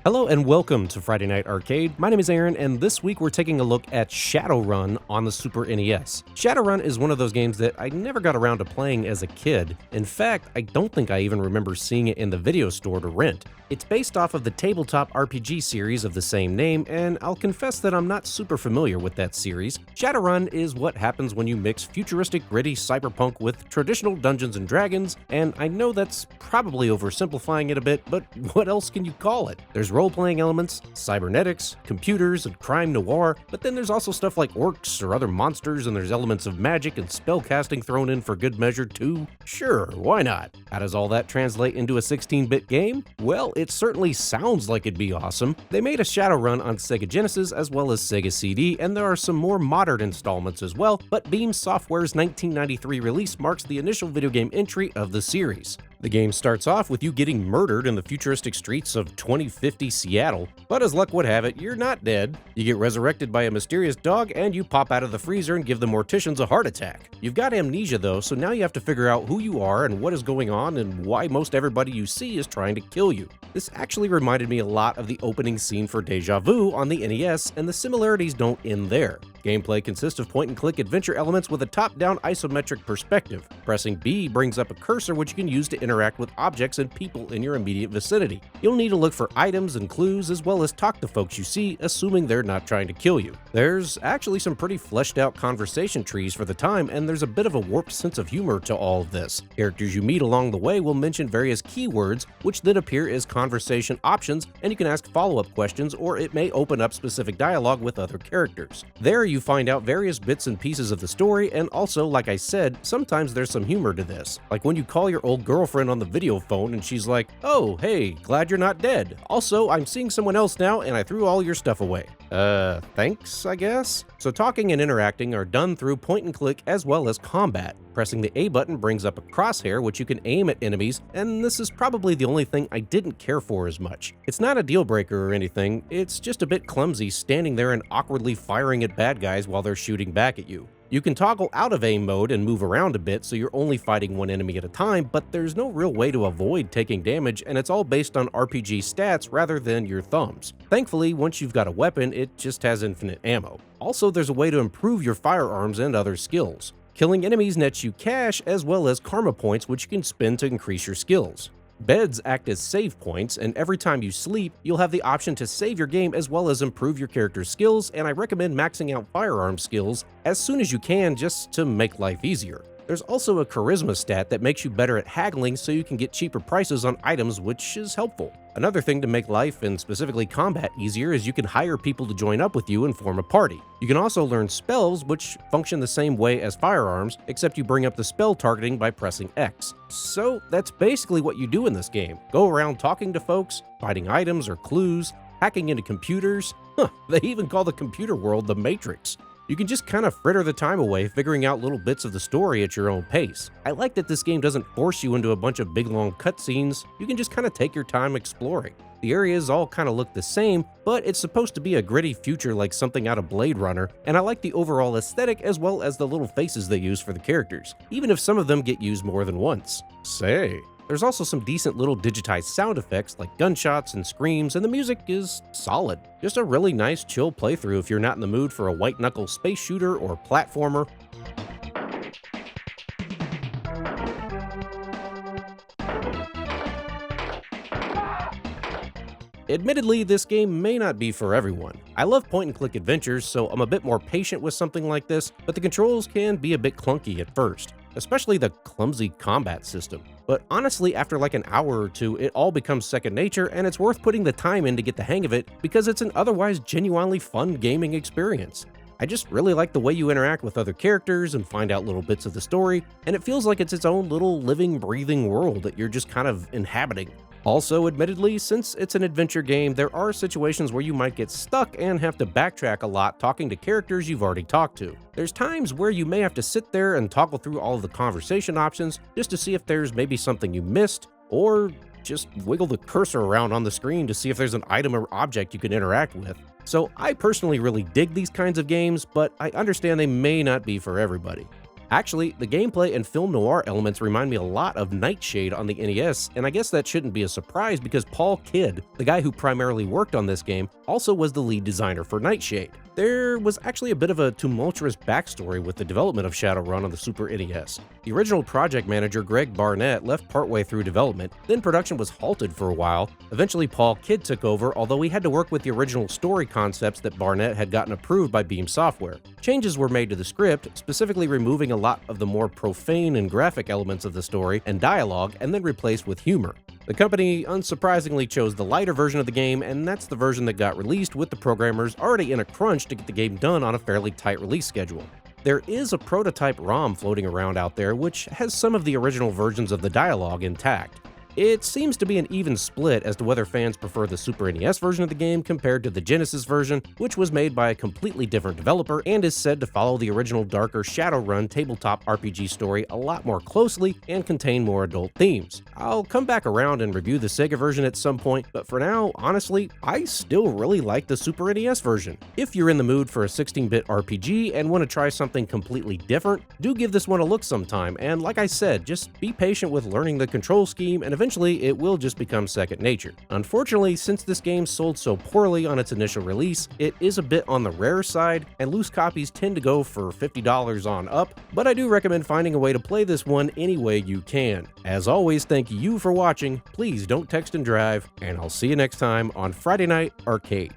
Hello and welcome to Friday Night Arcade. My name is Aaron, and this week we're taking a look at Shadowrun on the Super NES. Shadowrun is one of those games that I never got around to playing as a kid. In fact, I don't think I even remember seeing it in the video store to rent. It's based off of the tabletop RPG series of the same name, and I'll confess that I'm not super familiar with that series. Shadowrun is what happens when you mix futuristic, gritty cyberpunk with traditional Dungeons & Dragons, and I know that's probably oversimplifying it a bit, but what else can you call it? There's role-playing elements, cybernetics, computers, and crime noir, but then there's also stuff like orcs or other monsters, and there's elements of magic and spellcasting thrown in for good measure too. Sure, why not? How does all that translate into a 16-bit game? Well, it certainly sounds like it'd be awesome. They made a Shadowrun on Sega Genesis as well as Sega CD, and there are some more modern installments as well, but Beam Software's 1993 release marks the initial video game entry of the series. The game starts off with you getting murdered in the futuristic streets of 2050 Seattle, but as luck would have it, you're not dead. You get resurrected by a mysterious dog, and you pop out of the freezer and give the morticians a heart attack. You've got amnesia though, so now you have to figure out who you are and what is going on and why most everybody you see is trying to kill you. This actually reminded me a lot of the opening scene for Deja Vu on the NES, and the similarities don't end there. Gameplay consists of point-and-click adventure elements with a top-down isometric perspective. Pressing B brings up a cursor which you can use to interact with objects and people in your immediate vicinity. You'll need to look for items and clues as well as talk to folks you see, assuming they're not trying to kill you. There's actually some pretty fleshed-out conversation trees for the time, and there's a bit of a warped sense of humor to all of this. Characters you meet along the way will mention various keywords, which then appear as conversation options, and you can ask follow-up questions, or it may open up specific dialogue with other characters. There you find out various bits and pieces of the story, and also, like I said, sometimes there's some humor to this. Like when you call your old girlfriend on the video phone and she's like, "Oh, hey, glad you're not dead. Also, I'm seeing someone else now and I threw all your stuff away." Thanks, I guess? So talking and interacting are done through point and click as well as combat. Pressing the A button brings up a crosshair which you can aim at enemies, and this is probably the only thing I didn't care for as much. It's not a deal breaker or anything, it's just a bit clumsy standing there and awkwardly firing at bad guys while they're shooting back at you. You can toggle out of aim mode and move around a bit so you're only fighting one enemy at a time, but there's no real way to avoid taking damage, and it's all based on RPG stats rather than your thumbs. Thankfully, once you've got a weapon, it just has infinite ammo. Also, there's a way to improve your firearms and other skills. Killing enemies nets you cash as well as karma points which you can spend to increase your skills. Beds act as save points, and every time you sleep, you'll have the option to save your game as well as improve your character's skills, and I recommend maxing out firearm skills as soon as you can just to make life easier. There's also a charisma stat that makes you better at haggling so you can get cheaper prices on items, which is helpful. Another thing to make life, and specifically combat, easier is you can hire people to join up with you and form a party. You can also learn spells which function the same way as firearms, except you bring up the spell targeting by pressing X. So that's basically what you do in this game. Go around talking to folks, finding items or clues, hacking into computers. They even call the computer world the Matrix. You can just kind of fritter the time away figuring out little bits of the story at your own pace. I like that this game doesn't force you into a bunch of big long cutscenes, you can just kind of take your time exploring. The areas all kind of look the same, but it's supposed to be a gritty future like something out of Blade Runner, and I like the overall aesthetic as well as the little faces they use for the characters, even if some of them get used more than once. There's also some decent little digitized sound effects like gunshots and screams, and the music is solid. Just a really nice chill playthrough if you're not in the mood for a white-knuckle space shooter or platformer. Admittedly, this game may not be for everyone. I love point-and-click adventures, so I'm a bit more patient with something like this, but the controls can be a bit clunky at first, especially the clumsy combat system. But honestly, after like an hour or two, it all becomes second nature, and it's worth putting the time in to get the hang of it because it's an otherwise genuinely fun gaming experience. I just really like the way you interact with other characters and find out little bits of the story, and it feels like it's its own little living, breathing world that you're just kind of inhabiting. Also, admittedly, since it's an adventure game, there are situations where you might get stuck and have to backtrack a lot talking to characters you've already talked to. There's times where you may have to sit there and toggle through all of the conversation options just to see if there's maybe something you missed, or just wiggle the cursor around on the screen to see if there's an item or object you can interact with. So I personally really dig these kinds of games, but I understand they may not be for everybody. Actually, the gameplay and film noir elements remind me a lot of Nightshade on the NES, and I guess that shouldn't be a surprise because Paul Kidd, the guy who primarily worked on this game, also was the lead designer for Nightshade. There was actually a bit of a tumultuous backstory with the development of Shadowrun on the Super NES. The original project manager Greg Barnett left partway through development, then production was halted for a while. Eventually Paul Kidd took over, although he had to work with the original story concepts that Barnett had gotten approved by Beam Software. Changes were made to the script, specifically removing a lot of the more profane and graphic elements of the story and dialogue, and then replaced with humor. The company unsurprisingly chose the lighter version of the game, and that's the version that got released with the programmers already in a crunch to get the game done on a fairly tight release schedule. There is a prototype ROM floating around out there which has some of the original versions of the dialogue intact. It seems to be an even split as to whether fans prefer the Super NES version of the game compared to the Genesis version, which was made by a completely different developer and is said to follow the original darker Shadowrun tabletop RPG story a lot more closely and contain more adult themes. I'll come back around and review the Sega version at some point, but for now, honestly, I still really like the Super NES version. If you're in the mood for a 16-bit RPG and want to try something completely different, do give this one a look sometime, and like I said, just be patient with learning the control scheme and eventually it will just become second nature. Unfortunately, since this game sold so poorly on its initial release, it is a bit on the rare side, and loose copies tend to go for $50 on up, but I do recommend finding a way to play this one any way you can. As always, thank you for watching, please don't text and drive, and I'll see you next time on Friday Night Arcade.